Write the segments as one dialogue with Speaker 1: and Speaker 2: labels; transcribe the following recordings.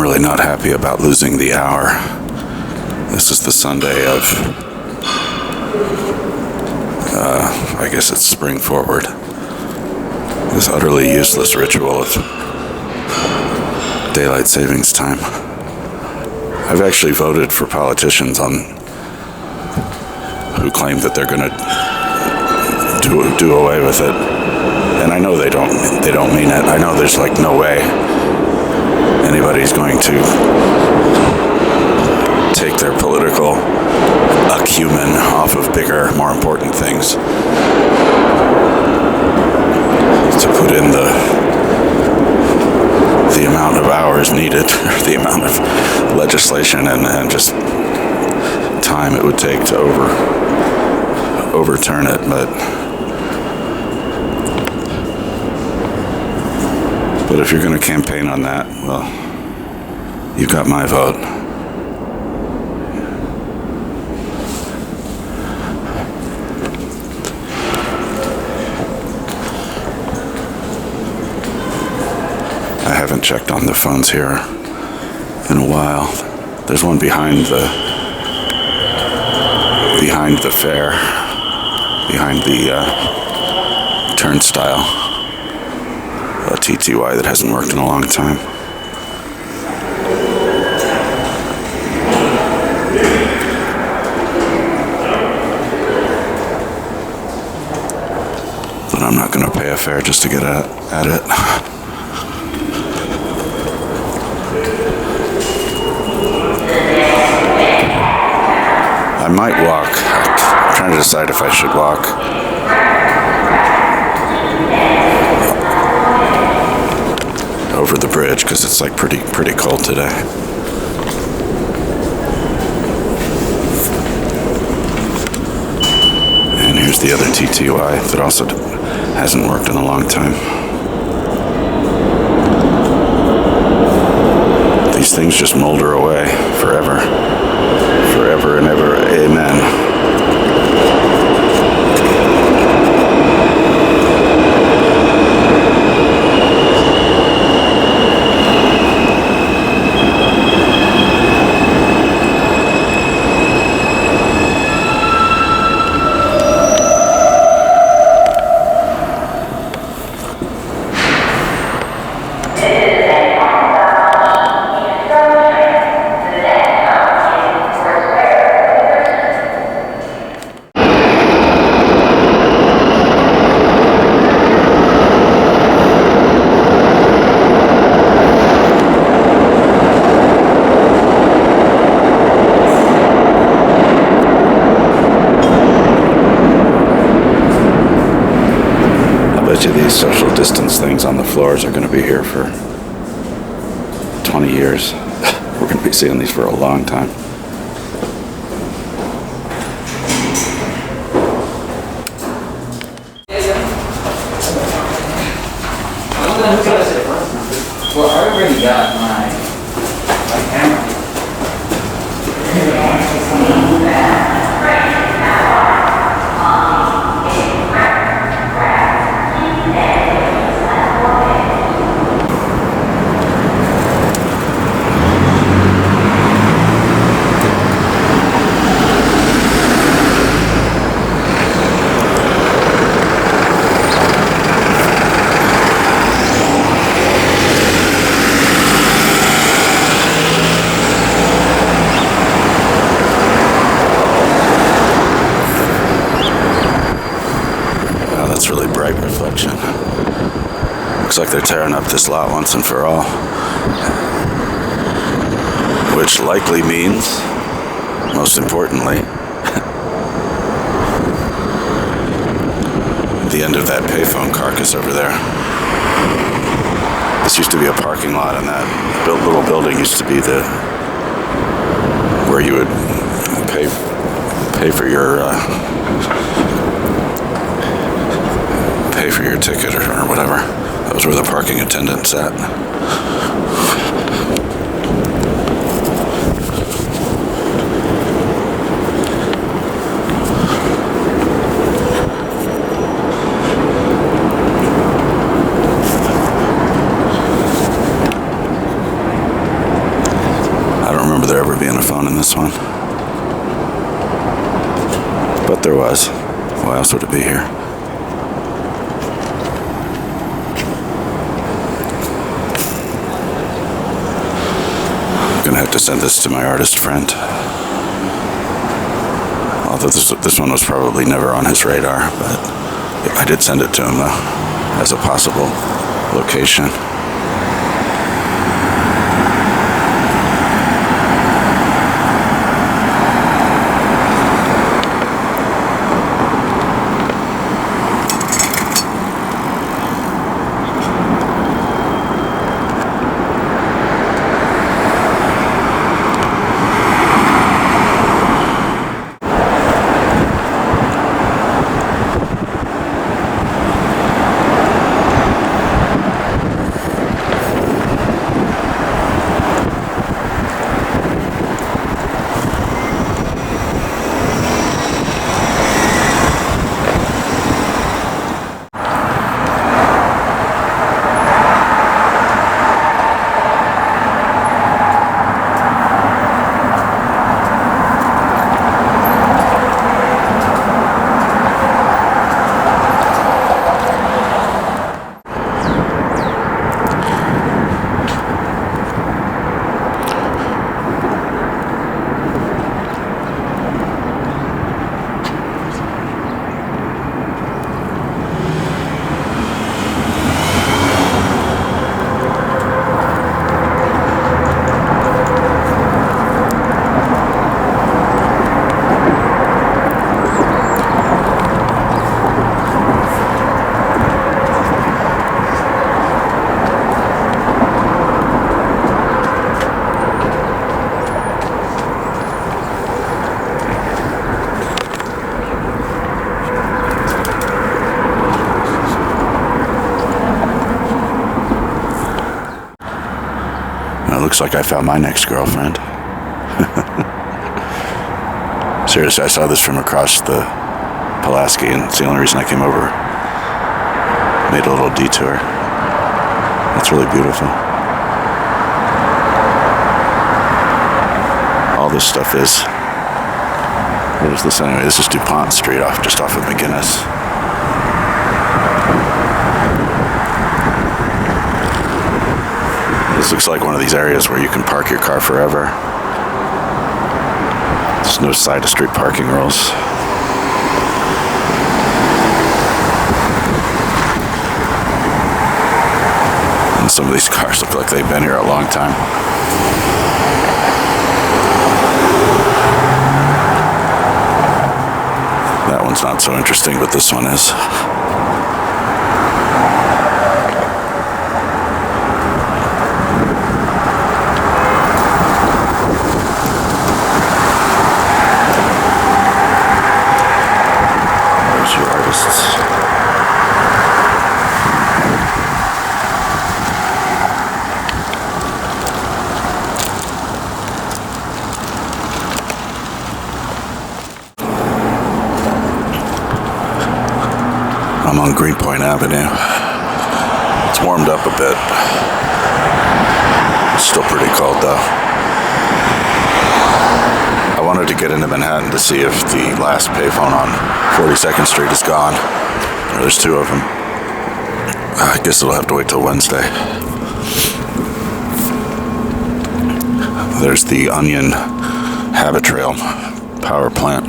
Speaker 1: really not happy about losing the hour. This is the Sunday of, I guess it's spring forward. This utterly useless ritual of daylight savings time. I've actually voted for politicians who claim that they're going to do away with it, and I know they don't mean it. I know there's like no way anybody's going to take their political acumen off of bigger, more important things to put in the amount of hours needed, the amount of legislation and just time it would take to overturn it. But if you're going to campaign on that, well, you've got my vote. I haven't checked on the phones here in a while. There's one behind the fair, behind the turnstile, a TTY that hasn't worked in a long time. But I'm not going to pay a fare just to get at it. I might walk. I'm trying to decide if I should walk over the bridge because it's like pretty cold today. And here's the other TTY that also hasn't worked in a long time. These things just molder away forever. Forever and ever, amen. These social distance things on the floors are going to be here for 20 years. We're going to be seeing these for a long time.
Speaker 2: Well, I already got my camera. Reflection. Looks like they're tearing up this lot once and for all, which likely means, most importantly, the end of that payphone carcass over there. This used to be a parking lot, and that little building used to be where you would pay for your ticket or whatever. That was where the parking attendant sat.
Speaker 1: don't remember there ever being a phone in this one. But there was. Why else would it be here? I'm gonna have to send this to my artist friend. Although this one was probably never on his radar, but I did send it to him though, as a possible location. Looks like I found my next girlfriend. Seriously, I saw this from across the Pulaski, and it's the only reason I came over. Made a little detour. That's really beautiful. All this stuff is... What is this anyway? This is DuPont Street, just off of McGinnis. This looks like one of these areas where you can park your car forever. There's no side-of-street parking rules. And some of these cars look like they've been here a long time. That one's not so interesting, but this one is. I'm on Greenpoint Avenue. It's warmed up a bit. It's still pretty cold though. I wanted to get into Manhattan to see if the last payphone on 42nd Street is gone. There's two of them. I guess it'll have to wait till Wednesday. There's the Onion Habit Trail power plant.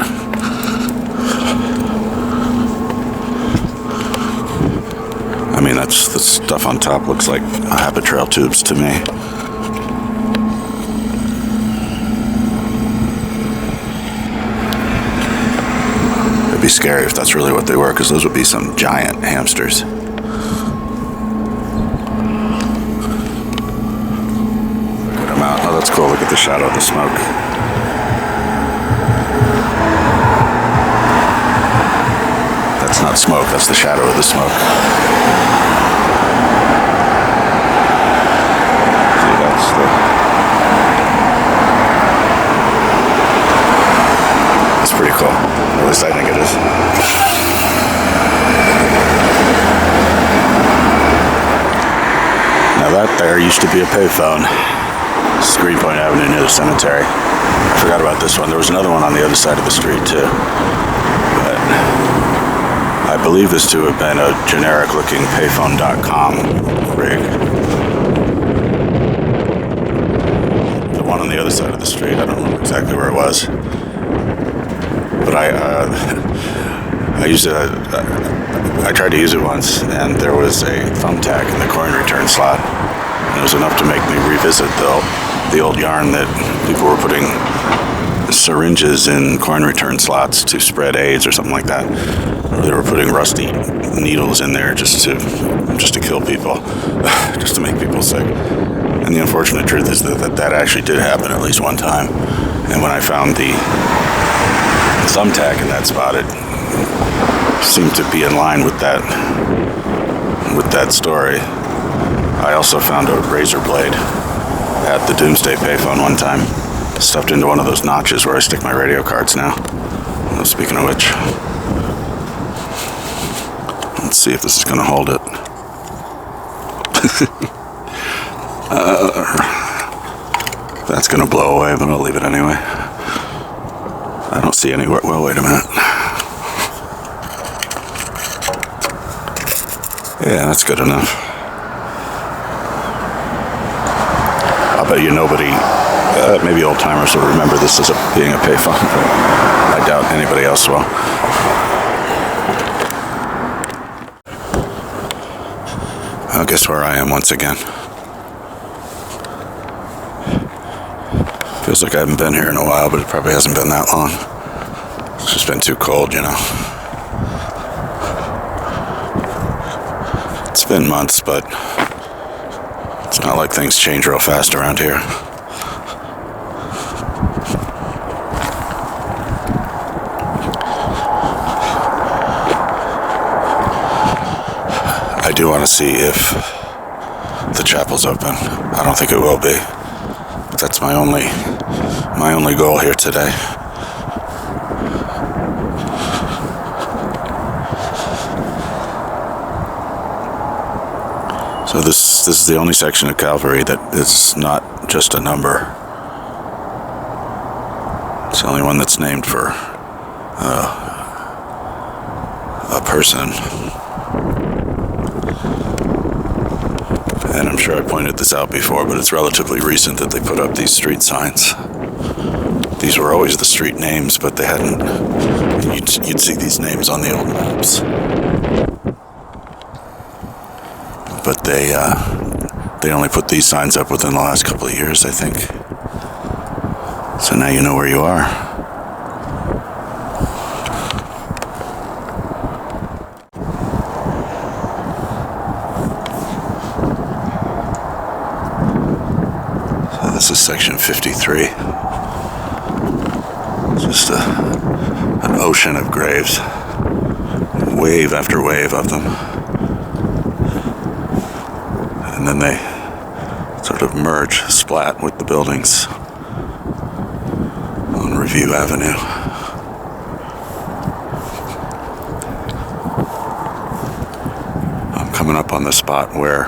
Speaker 1: I mean, that's the stuff on top looks like Habit Trail tubes to me. It'd be scary if that's really what they were, because those would be some giant hamsters. Look at them out. Oh, that's cool. Look at the shadow of the smoke. That's not smoke, that's the shadow of the smoke. See, that's pretty cool. At least I think it is. Now that there used to be a payphone. This is Greenpoint Avenue near to a cemetery. I forgot about this one. There was another one on the other side of the street too. But I believe this to have been a generic-looking Payphone.com rig. The one on the other side of the street, I don't remember exactly where it was. But I used it. I tried to use it once, and there was a thumbtack in the coin return slot, and it was enough to make me revisit the old yarn that people were putting syringes in coin return slots to spread AIDS or something like that. Or they were putting rusty needles in there just to kill people, just to make people sick. And the unfortunate truth is that actually did happen at least one time. And when I found the thumbtack in that spot, it seemed to be in line with that story. I also found a razor blade at the Doomsday Payphone one time, stuffed into one of those notches where I stick my radio cards now. Speaking of which, let's see if this is going to hold it. That's going to blow away, but I'll leave it anyway. I don't see anywhere. Well, wait a minute. Yeah, that's good enough. I'll bet you nobody, maybe old timers will remember this as being a payphone, but I doubt anybody else will. I guess where I am once again. Feels like I haven't been here in a while, but it probably hasn't been that long. It's just been too cold, you know. It's been months, but it's not like things change real fast around here. I do want to see if the chapel's open. I don't think it will be. But that's my only goal here today. So this is the only section of Calvary that is not just a number. It's the only one that's named for a person. And I'm sure I pointed this out before, but it's relatively recent that they put up these street signs. These were always the street names, but they hadn't. You'd see these names on the old maps. But they only put these signs up within the last couple of years, I think. So now you know where you are. This is section 53. Just an ocean of graves. Wave after wave of them. And then they sort of merge, splat with the buildings on Review Avenue. I'm coming up on the spot where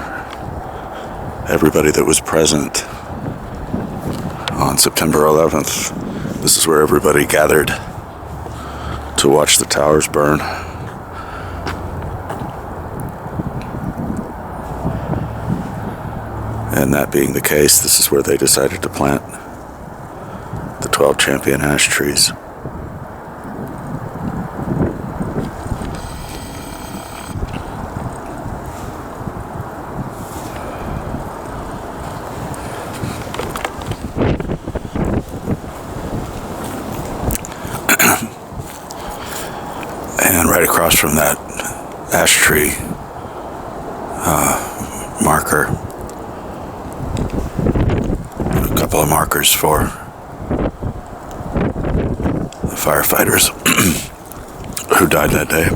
Speaker 1: everybody that was present on September 11th, this is where everybody gathered to watch the towers burn. And that being the case, this is where they decided to plant the 12 champion ash trees. And right across from that ash tree marker, a couple of markers for the firefighters who died that day.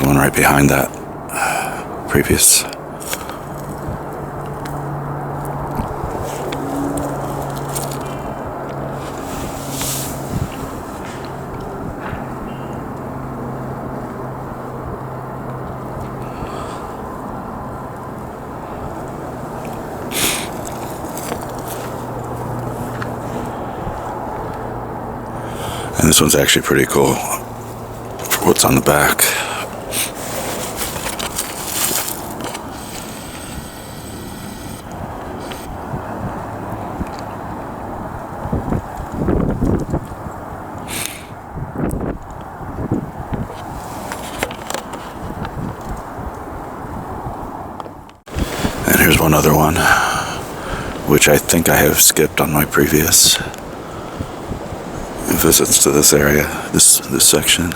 Speaker 2: the one right behind that previous. And this one's actually pretty cool for what's on the back. And here's one other one, which I think I have skipped on my previous visits to this area, this section.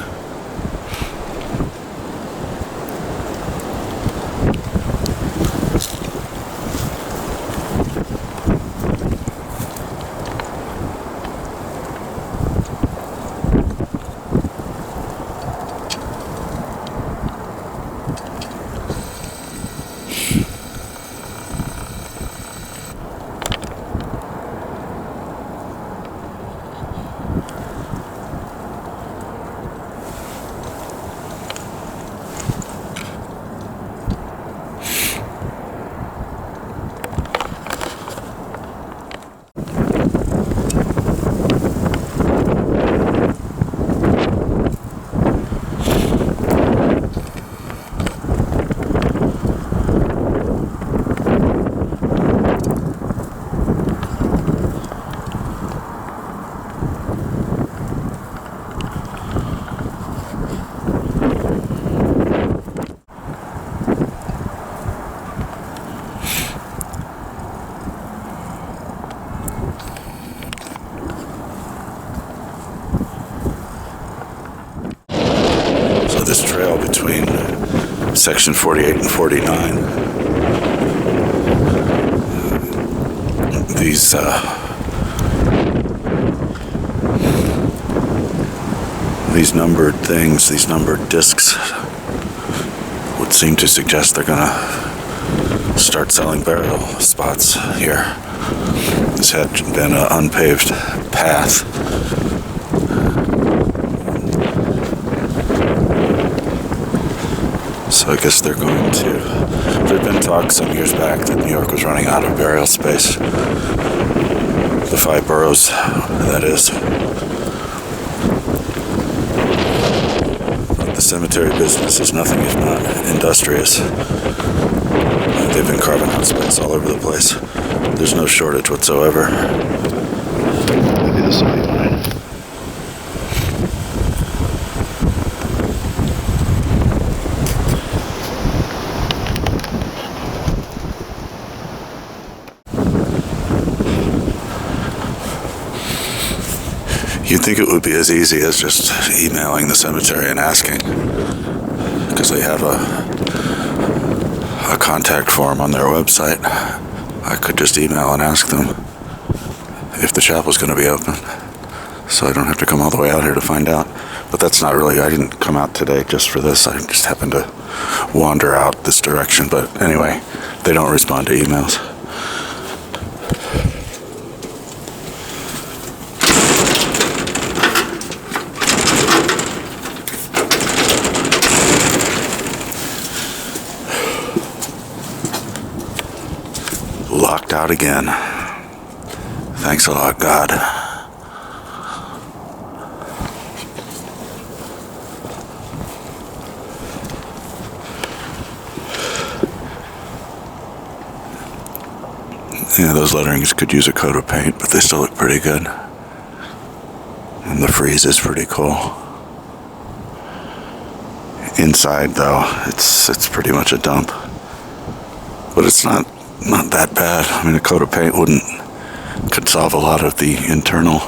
Speaker 2: This trail between section 48 and 49, these numbered things, these numbered discs would seem to suggest they're gonna start selling burial spots here. This had been an unpaved path. So I guess they're going to... There had been talk some years back that New York was running out of burial space. The 5 boroughs, that is. But the cemetery business is nothing if not industrious. They've been carving out space all over the place. There's no shortage whatsoever. Maybe this will be mine. You'd think it would be as easy as just emailing the cemetery and asking, because they have a contact form on their website. I could just email and ask them if the chapel's going to be open, so I don't have to come all the way out here to find out. But that's not really, I didn't come out today just for this. I just happened to wander out this direction. But anyway, they don't respond to emails. Locked out again. Thanks a lot, God. Yeah, those letterings could use a coat of paint, but they still look pretty good. And the frieze is pretty cool. Inside, though, it's pretty much a dump. But it's not that bad. I mean, a coat of paint could solve a lot of the internal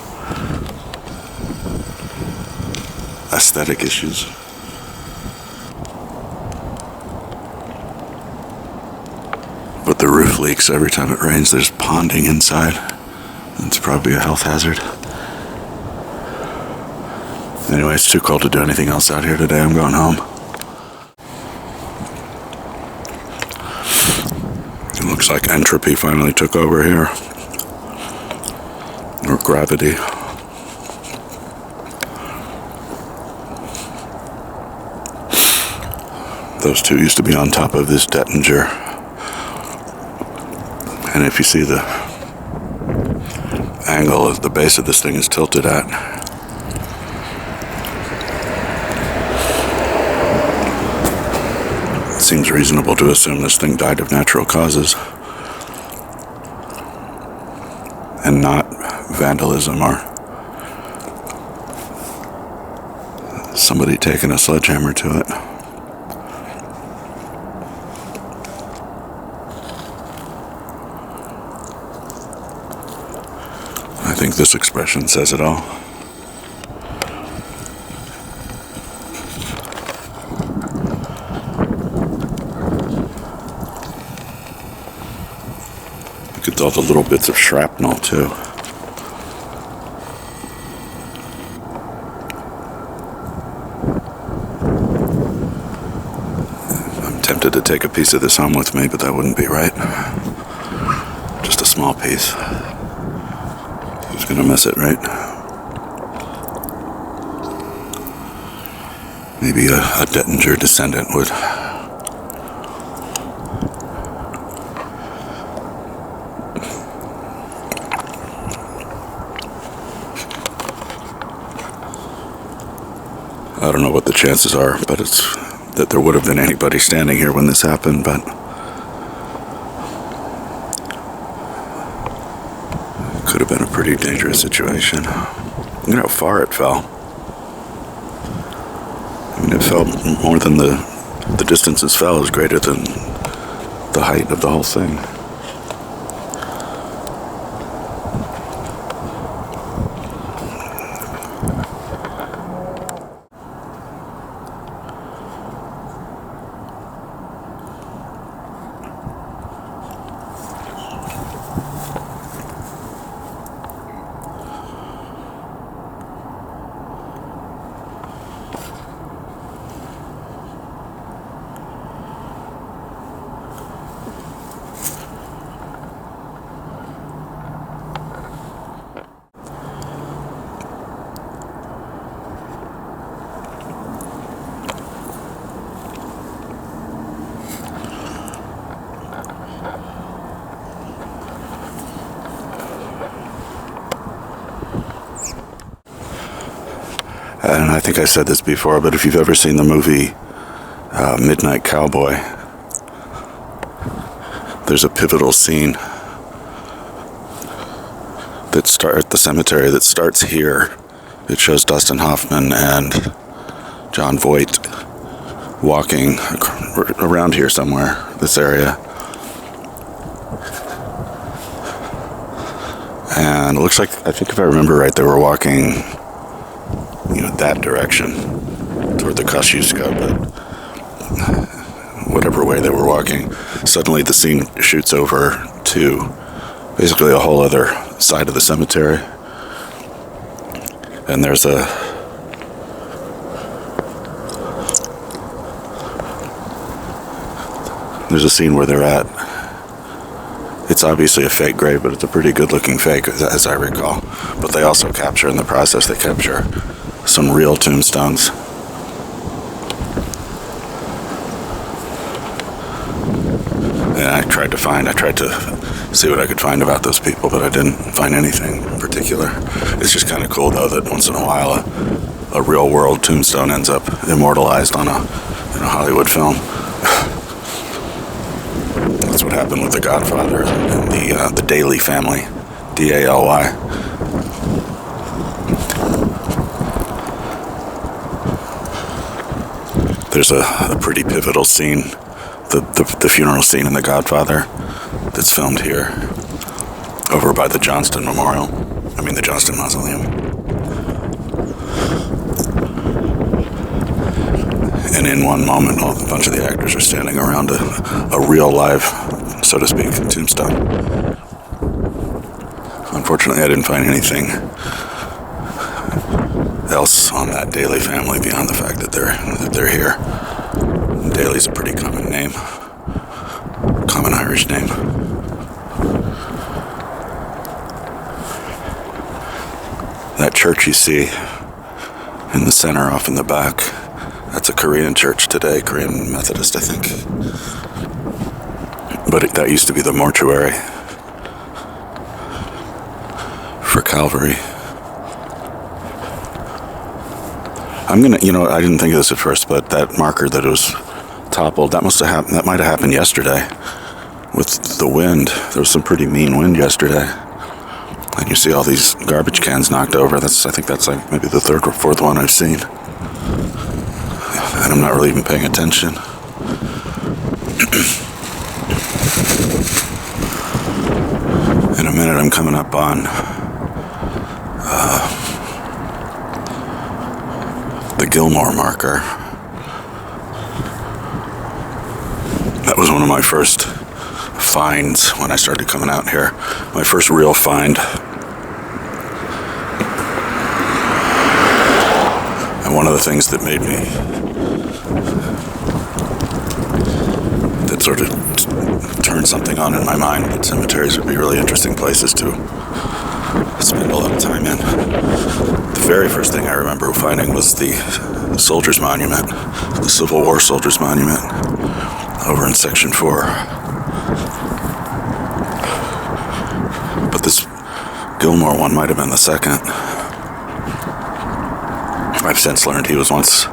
Speaker 2: aesthetic issues. But the roof leaks every time it rains. There's ponding inside. It's probably a health hazard. Anyway, it's too cold to do anything else out here today. I'm going home. Looks like entropy finally took over here. Or gravity. Those two used to be on top of this Dettinger. And if you see the angle at the base of this thing is tilted at, it seems reasonable to assume this thing died of natural causes and not vandalism or somebody taking a sledgehammer to it. I think this expression says it all. Look at all the little bits of shrapnel too. I'm tempted to take a piece of this home with me, but that wouldn't be right. Just a small piece. Who's gonna miss it, right? Maybe a Dettinger descendant would. I don't know what the chances are, but it's that there would have been anybody standing here when this happened, but it could have been a pretty dangerous situation. Look at how far it fell. I mean, it fell more than the distances fell is greater than the height of the whole thing. And I think I said this before, but if you've ever seen the movie Midnight Cowboy, there's a pivotal scene that starts at the cemetery that starts here. It shows Dustin Hoffman and John Voight walking around here somewhere, this area. And it looks like, I think if I remember right, they were walking that direction toward the Kosciuszko, but whatever way they were walking, suddenly the scene shoots over to basically a whole other side of the cemetery, and there's a scene where they're at. It's obviously a fake grave, but it's a pretty good looking fake, as I recall. But they also capture, in the process, they capture some real tombstones. And I tried to see what I could find about those people, but I didn't find anything in particular. It's just kind of cool, though, that once in a while a real world tombstone ends up immortalized on a Hollywood film. That's what happened with The Godfather and the Daly family, D-A-L-Y. There's a pretty pivotal scene, the funeral scene in The Godfather, that's filmed here, over by the Johnston Memorial. The Johnston Mausoleum. And in one moment, a bunch of the actors are standing around a real live, so to speak, tombstone. Unfortunately, I didn't find anything else on that Daly family beyond the fact that they're here. Daly's a pretty common name, common Irish name. church you see in the center off in the back, that's a Korean church today, Korean Methodist, I think. But that used to be the mortuary for Calvary. I'm gonna, I didn't think of this at first, but that marker that was toppled, that must have happened, that might have happened yesterday with the wind. There was some pretty mean wind yesterday. And you see all these garbage cans knocked over. I think that's like maybe the third or fourth one I've seen. And I'm not really even paying attention. In a minute, I'm coming up on the Gilmore marker. That was one of my first finds when I started coming out here. My first real find. And one of the things that made me, that sort of turned something on in my mind, that cemeteries would be really interesting places to spend a lot of time in. The very first thing I remember finding was the Soldiers Monument, the Civil War Soldiers Monument, over in Section 4. But this Gilmore one might have been the second. I've since learned he was once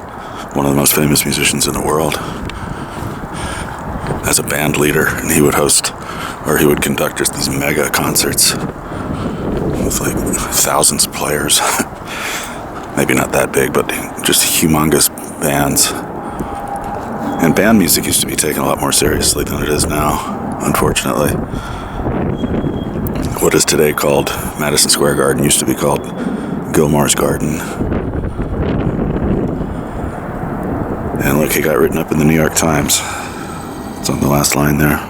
Speaker 2: one of the most famous musicians in the world as a band leader, and he would host, or he would conduct just these mega concerts with like thousands of players. Maybe not that big, but just humongous bands. And band music used to be taken a lot more seriously than it is now, unfortunately. What is today called Madison Square Garden used to be called Gilmore's Garden. And look, he got written up in the New York Times. It's on the last line there.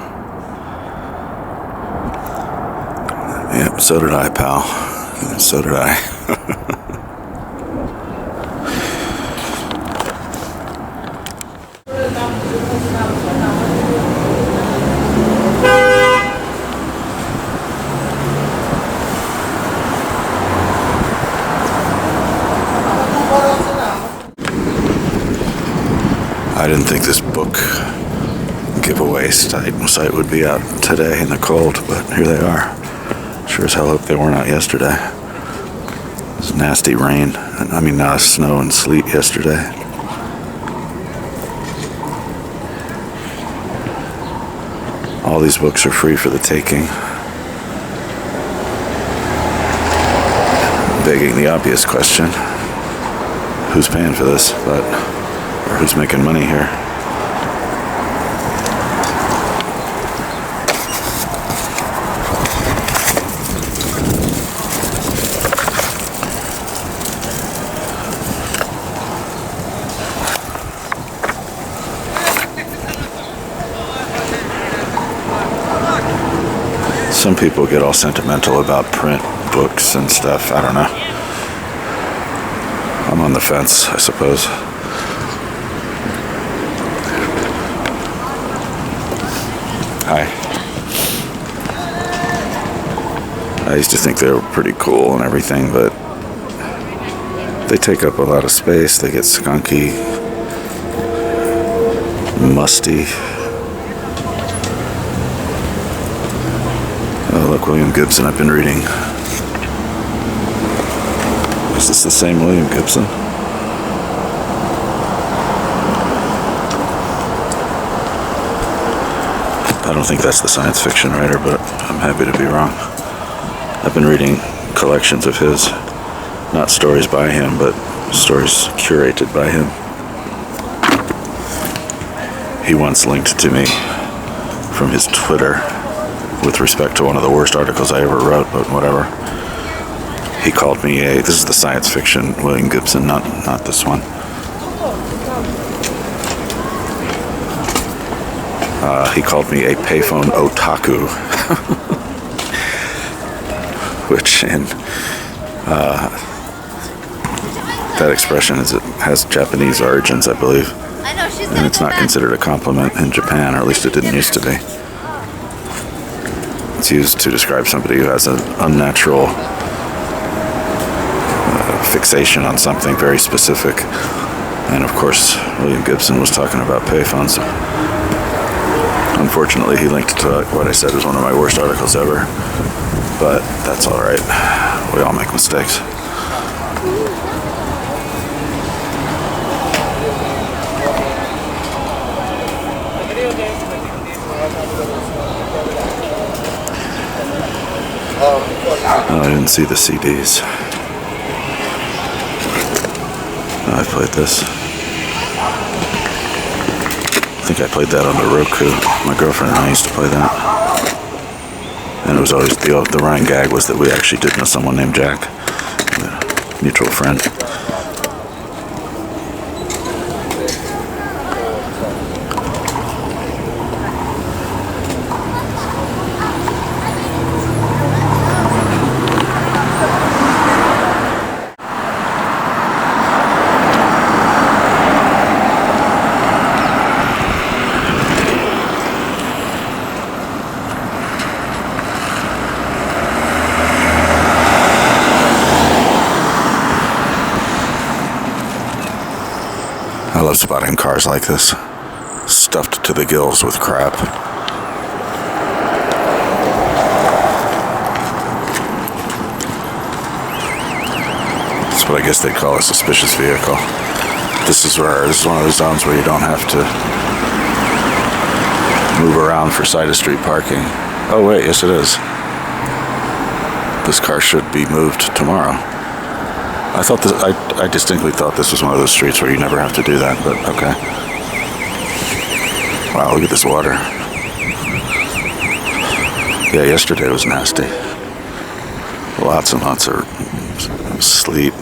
Speaker 2: Yep, so did I, pal. So did I. I didn't think this book giveaway site would be out today in the cold, but here they are. Sure as hell hope they weren't out yesterday. It was nasty rain, snow and sleet yesterday. All these books are free for the taking. Begging the obvious question, who's paying for this, or who's making money here? Some people get all sentimental about print books and stuff. I don't know. I'm on the fence, I suppose. Hi. I used to think they were pretty cool and everything, but they take up a lot of space. They get skunky, musty. Oh, look, William Gibson I've been reading. Is this the same William Gibson? I don't think that's the science fiction writer, but I'm happy to be wrong. I've been reading collections of his, not stories by him, but stories curated by him. He once linked to me from his Twitter with respect to one of the worst articles I ever wrote, but whatever. He called me this is the science fiction William Gibson, not this one. He called me a payphone otaku, which in that expression has Japanese origins, I believe, and it's not considered a compliment in Japan, or at least it didn't used to be. It's used to describe somebody who has an unnatural fixation on something very specific. And of course, William Gibson was talking about payphones. Unfortunately, he linked to what I said was one of my worst articles ever. But that's all right. We all make mistakes. Oh, I didn't see the CDs. Oh, I played this. I think I played that on the Roku. My girlfriend and I used to play that. And it was always, the running gag was that we actually did know someone named Jack. A mutual friend. I love spotting cars like this, stuffed to the gills with crap. That's what I guess they'd call a suspicious vehicle. This is one of those zones where you don't have to move around for side of street parking. Oh wait, yes it is. This car should be moved tomorrow. I distinctly thought this was one of those streets where you never have to do that, but okay. Wow, look at this water. Yeah, yesterday was nasty. Lots and lots of sleet.